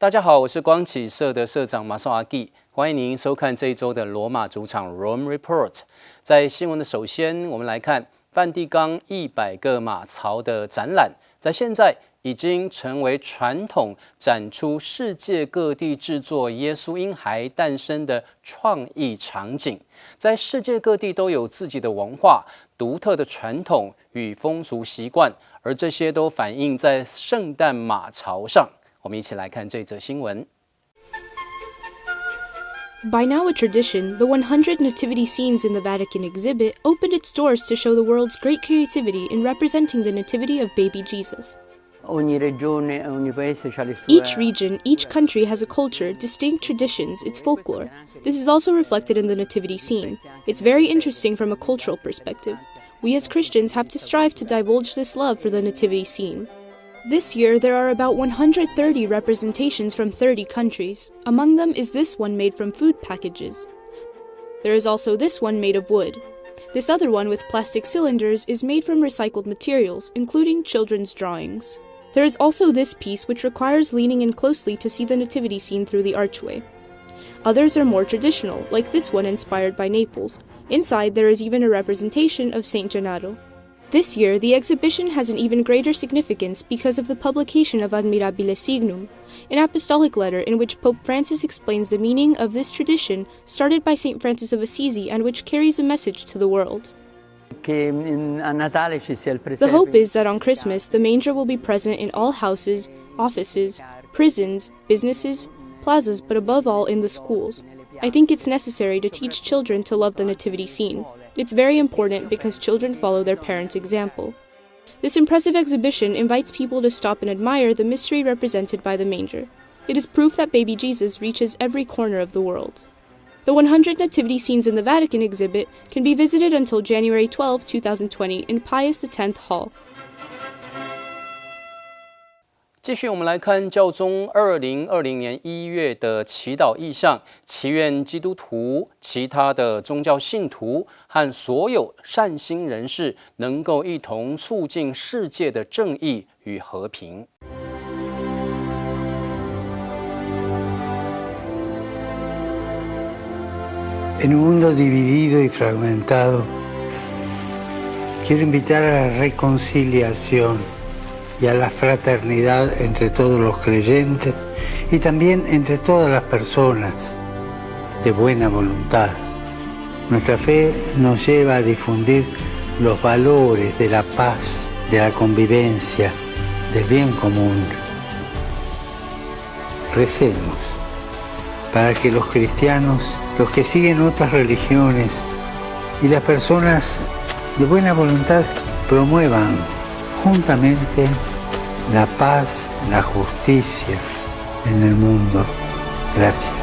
大家好，我是光启社的社长马绍阿基，欢迎您收看这一周的罗马主场 Rome Report。在新闻的首先，我们来看梵蒂冈100个马槽的展览，在现在已经成为传统，展出世界各地制作耶稣婴孩诞生的创意场景。在世界各地都有自己的文化、独特的传统与风俗习惯，而这些都反映在圣诞马槽上。我们一起来看这则新闻。By now a tradition, the 100 nativity scenes in the Vatican exhibit opened its doors to show the world's great creativity in representing the nativity of baby Jesus. Each region, each country has a culture, distinct traditions, its folklore. This is also reflected in the nativity scene. It's very interesting from a cultural perspective. We as Christians have to strive to divulge this love for the nativity scene. This year, there are about 130 representations from 30 countries. Among them is this one made from food packages. There is also this one made of wood. This other one with plastic cylinders is made from recycled materials, including children's drawings. There is also this piece which requires leaning in closely to see the nativity scene through the archway. Others are more traditional, like this one inspired by Naples. Inside, there is even a representation of Saint Gennaro. This year, the exhibition has an even greater significance because of the publication of Admirabile Signum, an apostolic letter in which Pope Francis explains the meaning of this tradition started by St. Francis of Assisi and which carries a message to the world. The hope is that on Christmas, the manger will be present in all houses, offices, prisons, businesses, plazas, but above all in the schools. I think it's necessary to teach children to love the nativity scene. It's very important because children follow their parents' example. This impressive exhibition invites people to stop and admire the mystery represented by the manger. It is proof that baby Jesus reaches every corner of the world. The 100 nativity scenes in the Vatican exhibit can be visited until January 12, 2020 in Pius X Hall. 继续，我们来看教宗2020年1月的祈祷意向，祈愿基督徒、其他的宗教信徒和所有善心人士能够一同促进世界的正义与和平。En un mundo dividido y fragmentado, quiero invitar a la reconciliación.y a la fraternidad entre todos los creyentes y también entre todas las personas de buena voluntad. Nuestra fe nos lleva a difundir los valores de la paz, de la convivencia, del bien común. Recemos para que los cristianos, los que siguen otras religiones y las personas de buena voluntad promuevan juntamente la paz, la justicia en el mundo. Gracias.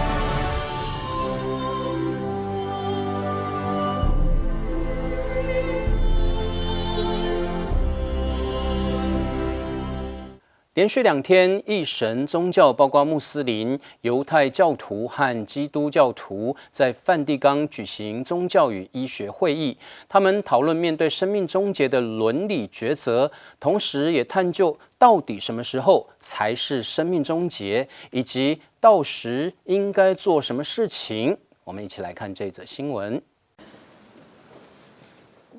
连续2天，一神宗教包括穆斯林、犹太教徒和基督教徒在梵蒂冈举行宗教与医学会议。他们讨论面对生命终结的伦理抉择，同时也探究到底什么时候才是生命终结，以及到时应该做什么事情。我们一起来看这则新闻。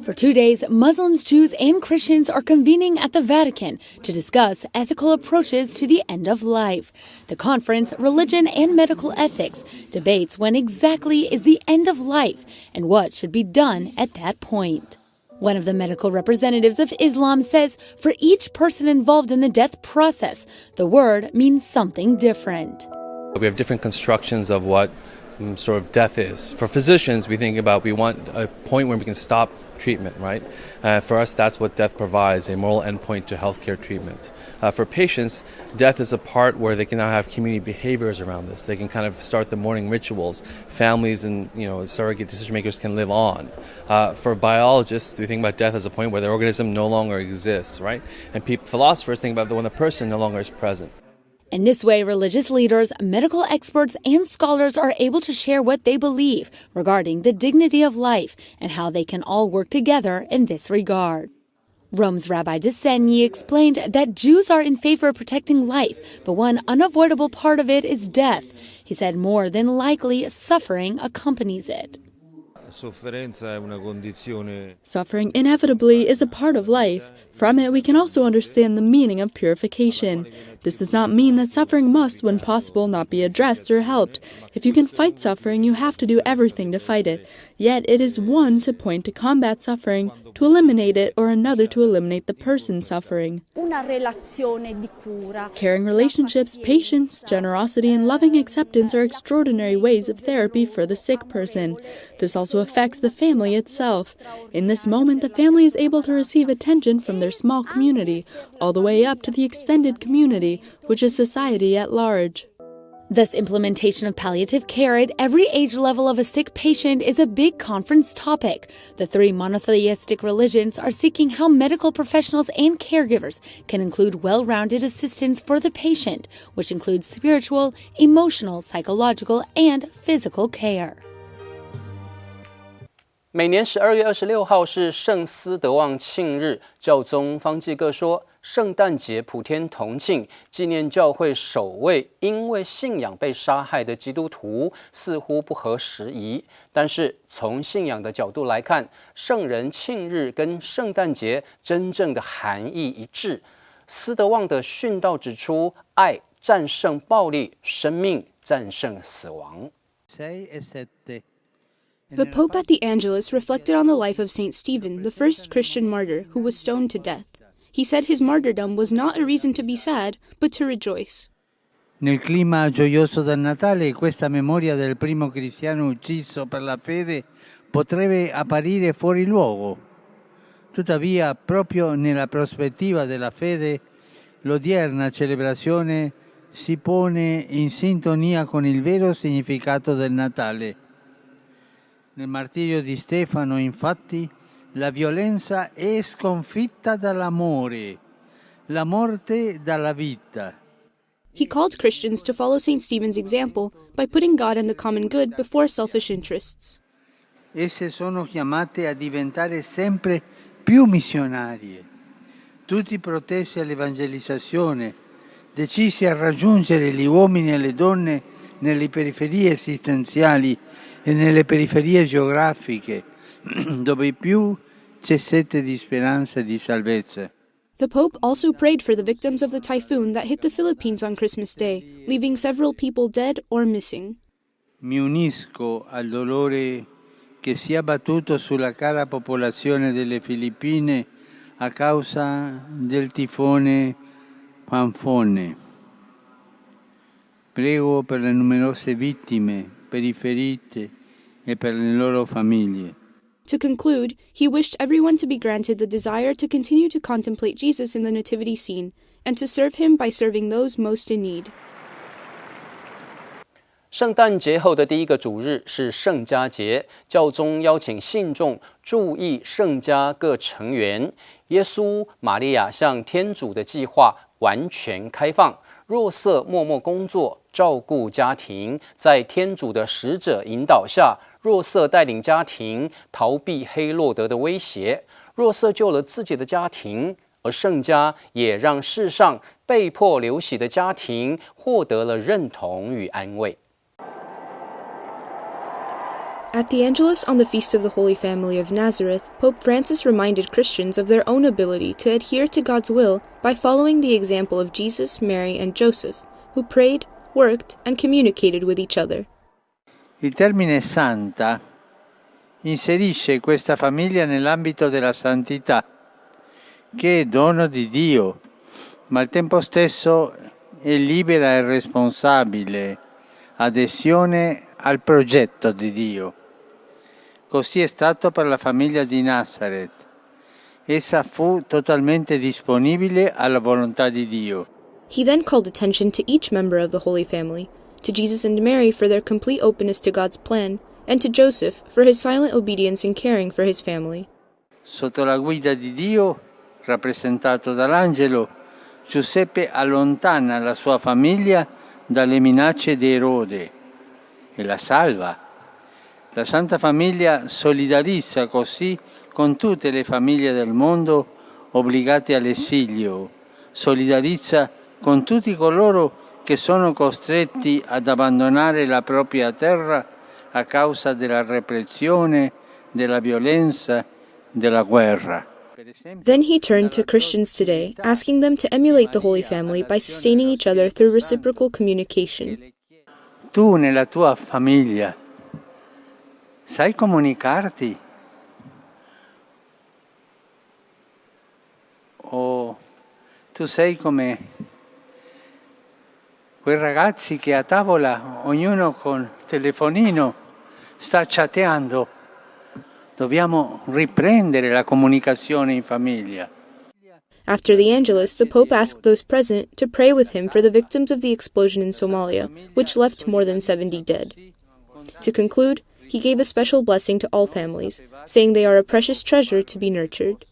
For 2 days, Muslims, Jews, and Christians are convening at the Vatican to discuss ethical approaches to the end of life. The conference, Religion and Medical Ethics, debates when exactly is the end of life and what should be done at that point. One of the medical representatives of Islam says for each person involved in the death process, the word means something different. We have different constructions of what sort of death is. For physicians, we want a point where we can stop treatment, right? For us, that's what death provides, a moral endpoint to healthcare treatment. For patients, death is a part where they can now have community behaviors around this. They can kind of start the mourning rituals. Families and surrogate decision makers can live on. For biologists, we think about death as a point where the organism no longer exists, right? And philosophers think about when the person no longer is present. In this way, religious leaders, medical experts, and scholars are able to share what they believe regarding the dignity of life and how they can all work together in this regard. Rome's Rabbi Desegni explained that Jews are in favor of protecting life, but one unavoidable part of it is death. He said more than likely suffering accompanies it. Suffering inevitably is a part of life. From it, we can also understand the meaning of purification. This does not mean that suffering must, when possible, not be addressed or helped. If you can fight suffering, you have to do everything to fight it. Yet it is one to point to combat suffering, to eliminate it, or another to eliminate the person suffering. Caring relationships, patience, generosity, and loving acceptance are extraordinary ways of therapy for the sick person. This also affects the family itself. In this moment, the family is able to receive attention from their small community, all the way up to the extended community, which is society at large. Thus, implementation of palliative care at every age level of a sick patient is a big conference topic. The three monotheistic religions are seeking how medical professionals and caregivers can include well-rounded assistance for the patient, which includes spiritual, emotional, psychological, and physical care. 每年12月26号是圣斯德旺庆日，教宗方济各说，圣诞节普天同庆，纪念教会首位因为信仰被杀害的基督徒，似乎不合时宜。但是从信仰的角度来看，圣人庆日跟圣诞节真正的含义一致。斯德旺的训道指出，爱战胜暴力，生命战胜死亡。The Pope at the Angelus reflected on the life of St. Stephen, the first Christian martyr who was stoned to death. He said his martyrdom was not a reason to be sad, but to rejoice. Nel clima gioioso del Natale, questa memoria del primo cristiano ucciso per la fede potrebbe apparire fuori luogo. Tuttavia, proprio nella prospettiva della fede, l'odierna celebrazione si pone in sintonia con il vero significato del Natale. Nel martirio di Stefano, infatti, la violenza è sconfitta dall'amore, la morte dalla vita. He called Christians to follow St. Stephen's example by putting God and the common good before selfish interests. Esse sono chiamate a diventare sempre più missionarie, tutti protesi all'evangelizzazione, decisi a raggiungere gli uomini e le donne nelle periferie esistenziali e nelle periferie geografiche, dove più c'è sete di speranza e di salvezza. The Pope also prayed for the victims of the typhoon that hit the Philippines on Christmas Day, leaving several people dead or missing. Mi unisco al dolore che si è abbattuto sulla cara popolazione delle Filippine a causa del tifone Phanphone. Prego per le numerose vittime, per i feriti e per le loro famiglie. To conclude, he wished everyone to be granted the desire to continue to contemplate Jesus in the nativity scene and to serve him by serving those most in need. 圣诞节后的第一个主日是圣家节，教宗邀请信众注意圣家各成员。耶稣、玛利亚向天主的计划完全开放。若瑟默默工作，照顾家庭，在天主的使者引导下，若瑟带领家庭逃避黑洛德的威胁。若瑟救了自己的家庭，而圣家也让世上被迫流血的家庭获得了认同与安慰。At the Angelus on the Feast of the Holy Family of Nazareth, Pope Francis reminded Christians of their own ability to adhere to God's will by following the example of Jesus, Mary, and Joseph, who prayed, worked, and communicated with each other. Il termine santa inserisce questa famiglia nell'ambito della santità, che è dono di Dio, ma al tempo stesso è libera e responsabile adesione al progetto di Dio. Così è stato per la famiglia di Nazareth. Essa fu totalmente disponibile alla volontà di Dio. He then called attention to each member of the Holy Family, to Jesus and Mary for their complete openness to God's plan, and to Joseph for his silent obedience in caring for his family. Sotto la guida di Dio, rappresentato dall'angelo, Giuseppe allontana la sua famiglia dalle minacce di Erode e la salva. La Santa Famiglia solidarizza così con tutte le famiglie del mondo obbligati all'esilio, solidarizza con tutti coloro che sono costretti ad abbandonare la propria terra a causa della repressione, della violenza, della guerra. Then he turned to Christians today, asking them to emulate the Holy Family by sustaining each other through reciprocal communication. Tu nella tua famiglia sai comunicarti? O tu sei come quei ragazzi che a tavola, ognuno col telefonino, sta chatteando? Dobbiamo riprendere la comunicazione in famiglia. After the Angelus, the Pope asked those present to pray with him for the victims of the explosion in Somalia, which left more than 70 dead. To conclude, he gave a special blessing to all families, saying they are a precious treasure to be nurtured.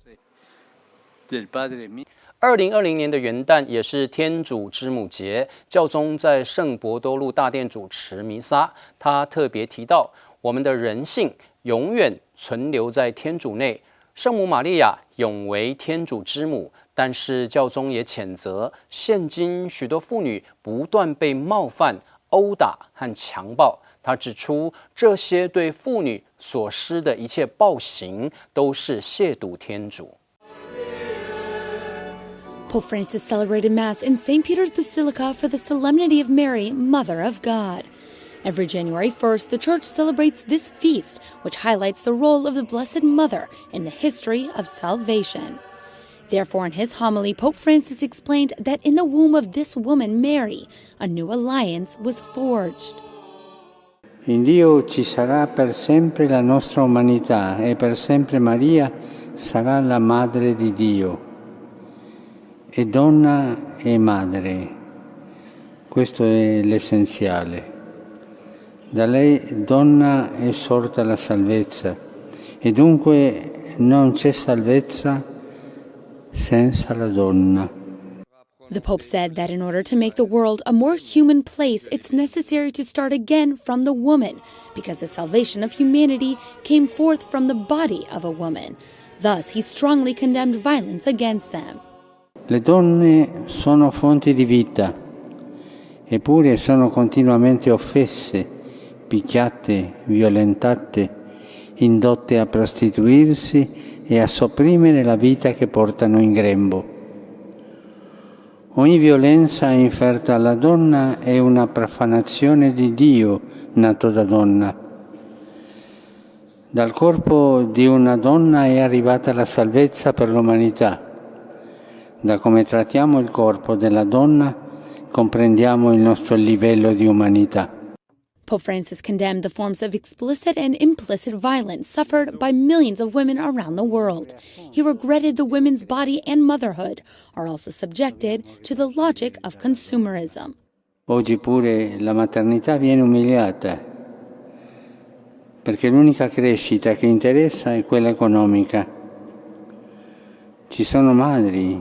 2020年的元旦也是天主之母节，教宗在圣伯多禄大殿主持弥撒，他特别提到我们的人性永远存留在天主内，圣母玛利亚永为天主之母。但是教宗也谴责现今许多妇女不断被冒犯、殴打和强暴。他指出，这些对妇女所施的一切暴行都是亵渎天主。Pope Francis celebrated Mass in St. Peter's Basilica for the Solemnity of Mary, Mother of God. Every January 1st, the Church celebrates this feast, which highlights the role of the Blessed Mother in the history of salvation. Therefore, in his homily, Pope Francis explained that in the womb of this woman, Mary, a new alliance was forged. In Dio ci sarà per sempre la nostra umanità e per sempre Maria sarà la Madre di Dio. È donna e madre, questo è l'essenziale. Da lei donna è sorta la salvezza e dunque non c'è salvezza senza la donna. The Pope said that in order to make the world a more human place, it's necessary to start again from the woman, because the salvation of humanity came forth from the body of a woman. Thus, he strongly condemned violence against them. Le donne sono fonti di vita, eppure sono continuamente offese, picchiate, violentate, indotte a prostituirsi e a sopprimere la vita che portano in grembo. Ogni violenza inferta alla donna è una profanazione di Dio nato da donna. Dal corpo di una donna è arrivata la salvezza per l'umanità. Da come trattiamo il corpo della donna comprendiamo il nostro livello di umanità. Pope Francis condemned the forms of explicit and implicit violence suffered by millions of women around the world. He regretted the women's body and motherhood are also subjected to the logic of consumerism. Oggi pure la maternità viene umiliata, perché l'unica crescita che interessa è quella economica. Ci sono madri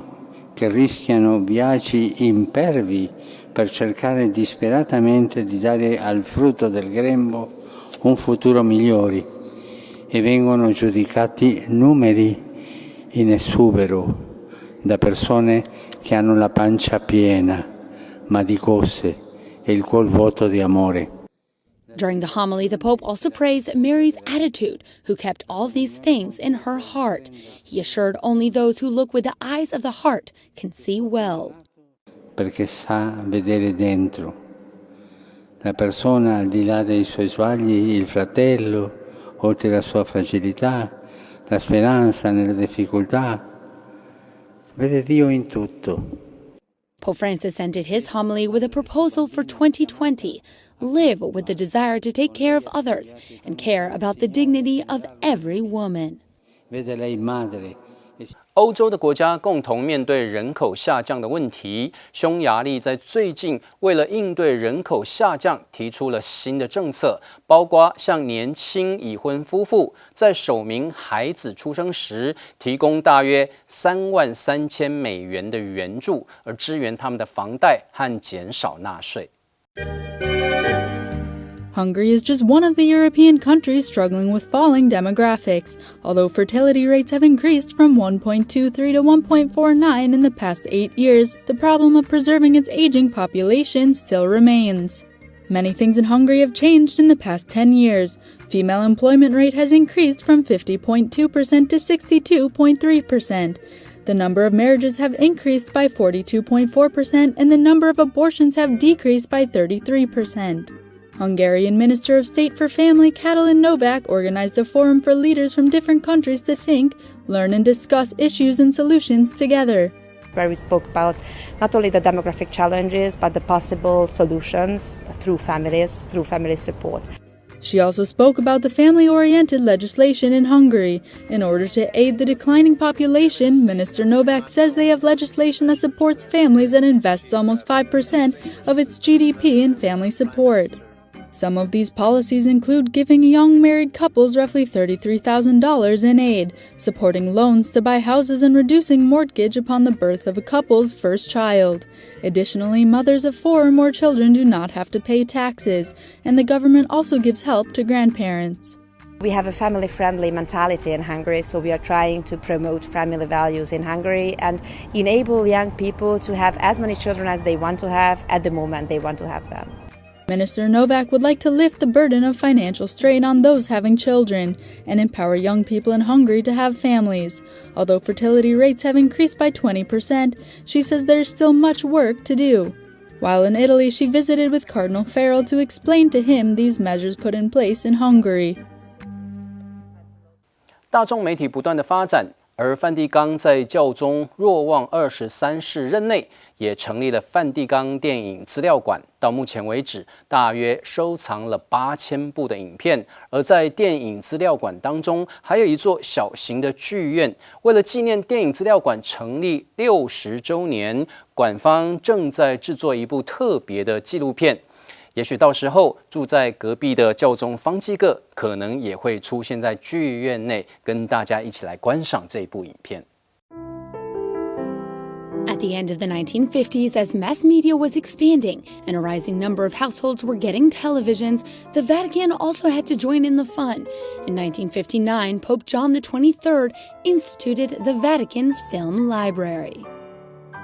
che rischiano viaggi impervi per cercare disperatamente di dare al frutto del grembo un futuro migliore e vengono giudicati numeri in esubero da persone che hanno la pancia piena, ma di cose e il cuor vuoto di amore. During the homily, the Pope also praised Mary's attitude, who kept all these things in her heart. He assured only those who look with the eyes of the heart can see well. Perché sa vedere dentro. La persona al di là dei suoi sbagli, il fratello, oltre la sua fragilità, la speranza nelle difficoltà, vede Dio in tutto. Pope Francis ended his homily with a proposal for 2020. Live with the desire to take care of others and care about the dignity of every woman. Vede lei madre. 欧洲的国家共同面对人口下降的问题。匈牙利在最近为了应对人口下降，提出了新的政策，包括向年轻已婚夫妇在首名孩子出生时提供大约$33,000的援助，而支援他们的房贷和减少纳税。Hungary is just one of the European countries struggling with falling demographics. Although fertility rates have increased from 1.23 to 1.49 in the past 8 years, the problem of preserving its aging population still remains. Many things in Hungary have changed in the past 10 years. Female employment rate has increased from 50.2% to 62.3%. The number of marriages have increased by 42.4% and the number of abortions have decreased by 33%. Hungarian Minister of State for Family Katalin Novak organized a forum for leaders from different countries to think, learn and discuss issues and solutions together. Where we spoke about not only the demographic challenges, but the possible solutions through family support. She also spoke about the family-oriented legislation in Hungary. In order to aid the declining population, Minister Novak says they have legislation that supports families and invests almost 5% of its GDP in family support. Some of these policies include giving young married couples roughly $33,000 in aid, supporting loans to buy houses and reducing mortgage upon the birth of a couple's first child. Additionally, mothers of 4 or more children do not have to pay taxes, and the government also gives help to grandparents. We have a family-friendly mentality in Hungary, so we are trying to promote family values in Hungary and enable young people to have as many children as they want to have at the moment they want to have them. Minister Novak would like to lift the burden of financial strain on those having children and empower young people in Hungary to have families. Although fertility rates have increased by 20%, she says there is still much work to do. While in Italy, she visited with Cardinal Farrell to explain to him these measures put in place in Hungary. 大众媒体不断的发展，而梵蒂冈在教宗若望23世任内，也成立了梵蒂冈电影资料馆。到目前为止，大约收藏了8000部的影片。而在电影资料馆当中，还有一座小型的剧院。为了纪念电影资料馆成立60周年，馆方正在制作一部特别的纪录片。也许到时候住在隔壁的教宗方济各可能也会出现在剧院内，跟大家一起来观赏这一部影片。At the end of the 1950s, as mass media was expanding and a rising number of households were getting televisions, the Vatican also had to join in the fun. In 1959, Pope John XXIII instituted the Vatican's Film Library.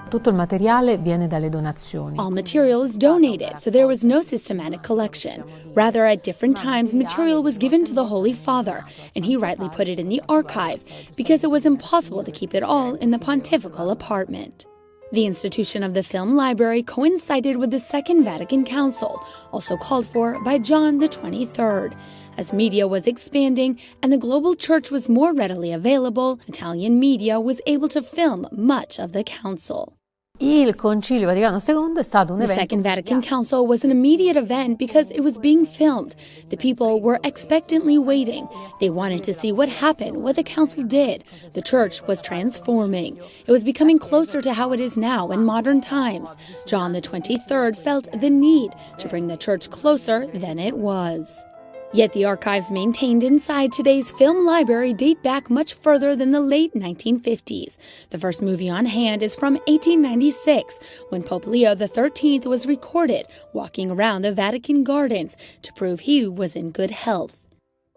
Tutto il materiale viene dalle donazioni. All material is donated, so there was no systematic collection. Rather, at different times, material was given to the Holy Father, and he rightly put it in the archive, because it was impossible to keep it all in the pontifical apartment. The institution of the Film Library coincided with the Second Vatican Council, also called for by John XXIII. As media was expanding and the global church was more readily available, Italian media was able to film much of the council. Il Concilio Vaticano II è stato un The evento. Second Vatican Council was an immediate event because it was being filmed. The people were expectantly waiting. They wanted to see what happened, what the council did. The church was transforming. It was becoming closer to how it is now in modern times. John XXIII felt the need to bring the church closer than it was. Yet the archives maintained inside today's film library date back much further than the late 1950s. The first movie on hand is from 1896, when Pope Leo XIII was recorded walking around the Vatican gardens to prove he was in good health.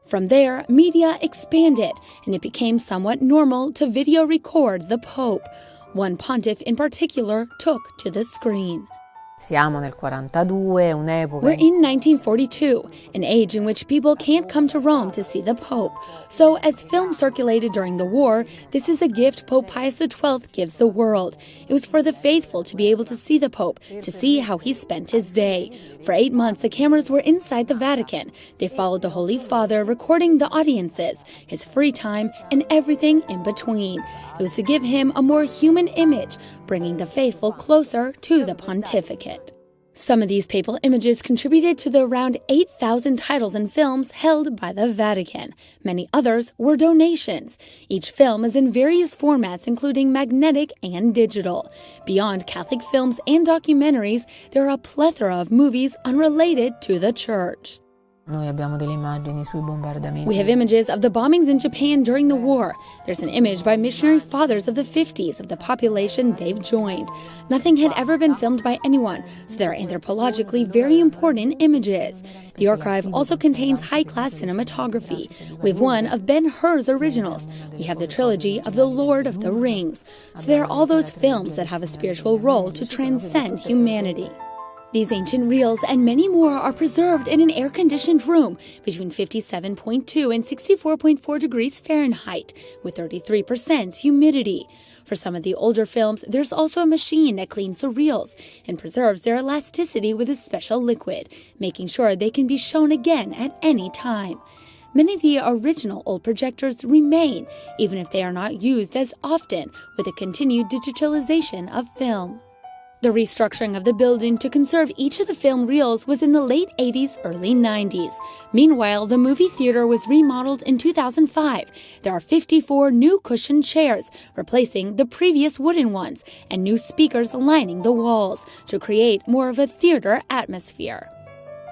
From there, media expanded, and it became somewhat normal to video record the Pope. One pontiff in particular took to the screen. Siamo nel 42, un'epoca. We're in 1942, an age in which people can't come to Rome to see the Pope. So, as film circulated during the war, this is a gift Pope Pius XII gives the world. It was for the faithful to be able to see the Pope, to see how he spent his day. For 8 months, the cameras were inside the Vatican. They followed the Holy Father, recording the audiences, his free time, and everything in between. It was to give him a more human image, bringing the faithful closer to the pontificate. Some of these papal images contributed to the around 8,000 titles and films held by the Vatican. Many others were donations. Each film is in various formats, including magnetic and digital. Beyond Catholic films and documentaries, there are a plethora of movies unrelated to the Church. Noi abbiamo delle immagini sui bombardamenti. We have images of the bombings in Japan during the war. There's an image by missionary fathers of the 50s of the population they've joined. Nothing had ever been filmed by anyone, so they're anthropologically very important images. The archive also contains high-class cinematography. We have one of Ben-Hur's originals. We have the trilogy of The Lord of the Rings. So there are all those films that have a spiritual role to transcend humanity. These ancient reels and many more are preserved in an air-conditioned room between 57.2 and 64.4 degrees Fahrenheit, with 33% humidity. For some of the older films, there's also a machine that cleans the reels and preserves their elasticity with a special liquid, making sure they can be shown again at any time. Many of the original old projectors remain, even if they are not used as often with the continued digitalization of film. The restructuring of the building to conserve each of the film reels was in the late 80s, early 90s. Meanwhile, the movie theater was remodeled in 2005. There are 54 new cushioned chairs, replacing the previous wooden ones, and new speakers lining the walls to create more of a theater atmosphere.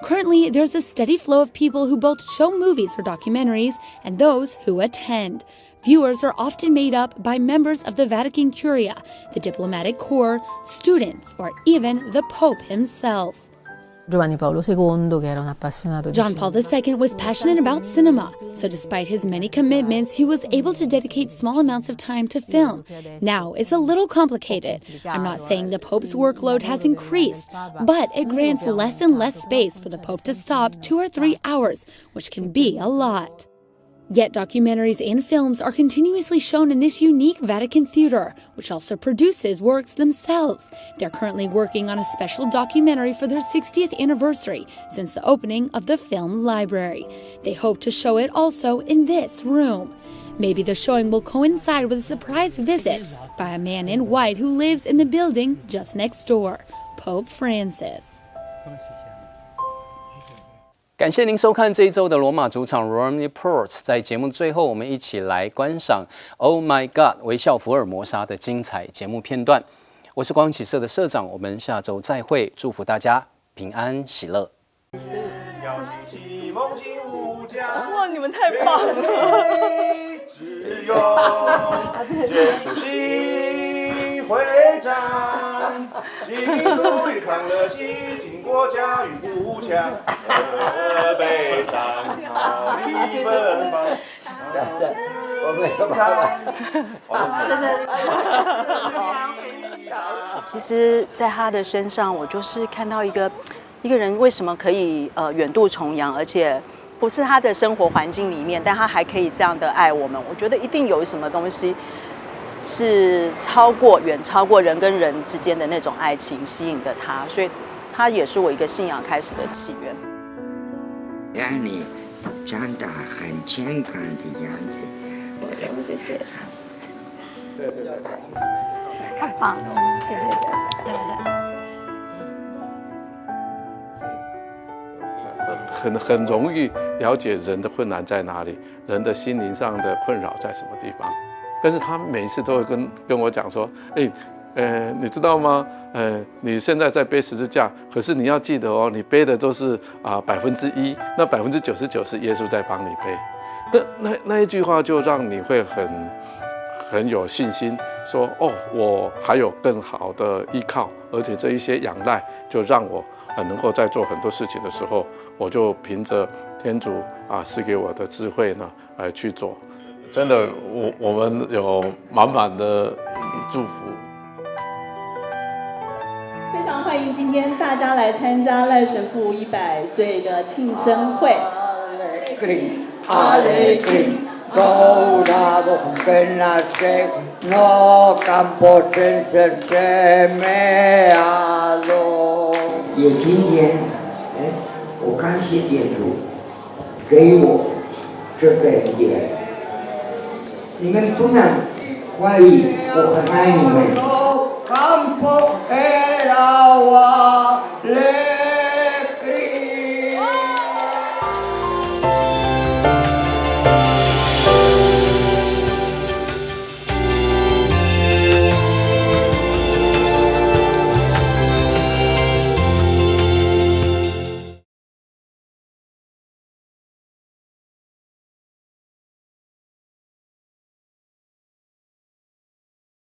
Currently, there's a steady flow of people who both show movies or documentaries and those who attend. Viewers are often made up by members of the Vatican Curia, the diplomatic corps, students, or even the Pope himself. Giovanni Paolo II, che era un appassionato di John Paul II was passionate about cinema, so despite his many commitments, he was able to dedicate small amounts of time to film. Now, it's a little complicated. I'm not saying the Pope's workload has increased, but it grants less and less space for the Pope to stop 2 or 3 hours, which can be a lot. Yet documentaries and films are continuously shown in this unique Vatican theater, which also produces works themselves. They're currently working on a special documentary for their 60th anniversary since the opening of the film library. They hope to show it also in this room. Maybe the showing will coincide with a surprise visit by a man in white who lives in the building just next door, Pope Francis. 感谢您收看这一周的罗马主场 Rome Report。在节目最后，我们一起来观赏 Oh My God 微笑福尔摩沙的精彩节目片段。我是光启社的社长，我们下周再会，祝福大家平安喜乐。哇，你们太棒了！只有结束新会战，基督与康乐西，经过家与富强，和悲伤逃离奔放。我没有其实，在他的身上，我就是看到一个人为什么可以远渡重洋，而且不是他的生活环境里面，但他还可以这样的爱我们。我觉得一定有什么东西是远超过人跟人之间的那种爱情吸引的他，所以他也是我一个信仰开始的起源。让你长大很健康的样子。谢谢。对。太棒了，谢谢。很容易了解人的困难在哪里，人的心灵上的困扰在什么地方。但是他每一次都会跟我讲说，你知道吗？你现在在背十字架，可是你要记得哦，你背的都是1%，那99%是耶稣在帮你背。那一句话就让你会很有信心，说哦，我还有更好的依靠，而且这一些仰赖就让我能够在做很多事情的时候，我就凭着天主赐给我的智慧呢，去做。真的，我们有满满的祝福。非常欢迎今天大家来参加赖神父100岁的庆生会。也今天，我感谢天主给我这个恩典。你们不能怀疑，我很爱你们。